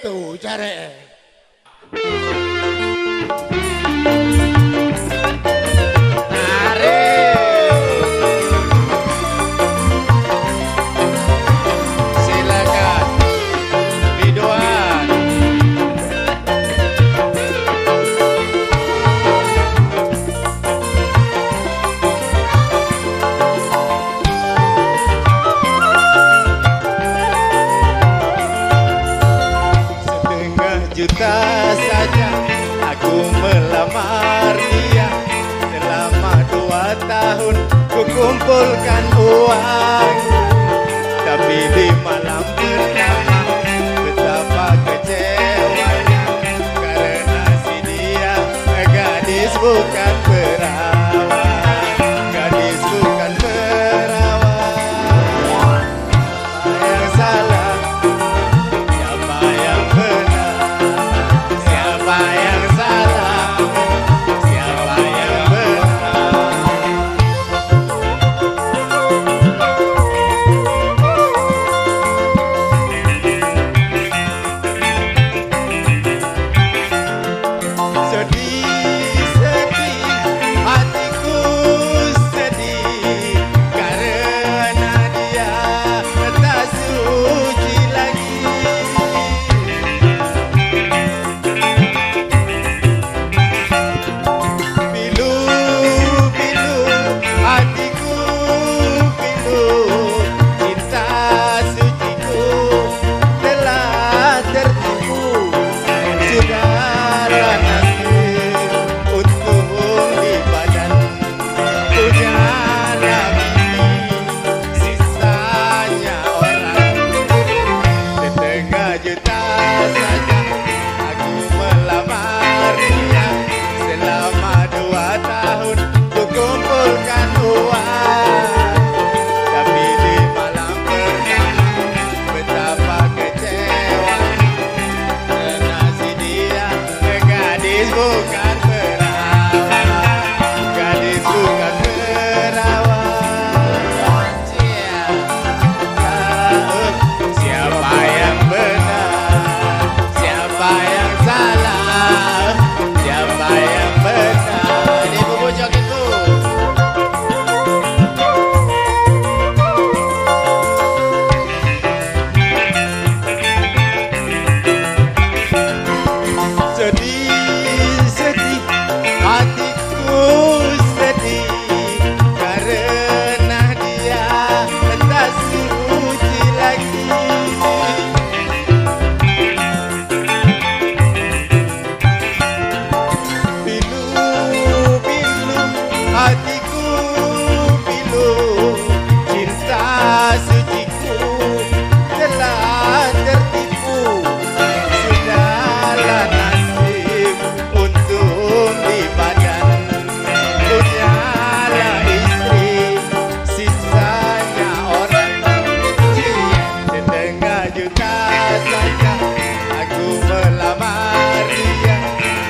gitu jare. Juta saja aku melamar dia. Selama 2 tahun ku kumpulkan uang, tapi di malam pertama betapa kecewanya, karena si dia gadis bukan perawan. Gadis bukan perawan. Apa yang salah? Siapa yang benar? Siapa yang salah? Siapa yang benar? Sedih, sedih, hatiku sedih, karena dia tak suci lagi. Pilu, pilu, hatiku pilu, cinta suciku telah tertipu. Sudahlah nasib untung di badan, punya mimpi sisanya orang. Setengah juta saja aku melamar dia. Selama 2 tahun ku kumpulkan uang, tapi di malam pertama betapa kecewanya, karena si dia gadis bukan perawan. Gadis bukan perawan. Siapa yang benar? Siapa yang salah? Siapa yang benar? Ini bubuk jogetku. Sedih, sedih, hatiku sedih, karena dia tak suci lagi. Pilu, pilu, hatiku pilu, cinta suciku telah tertipu. Sudahlah nasib untung di badan, punyalah istri sisanya orang. Setengah juta saja aku melamar dia.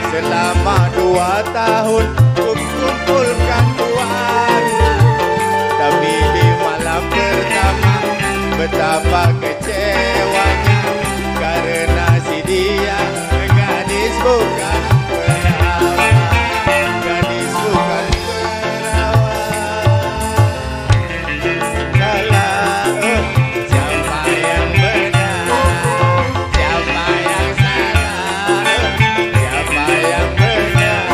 Selama 2 tahun ku kumpulkan uang, tapi di malam pertama betapa kecewanya, karena si dia gadis bukan perawan. Gadis bukan perawan. Salah, siapa yang benar? Siapa yang salah? Siapa yang benar?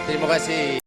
Terima kasih.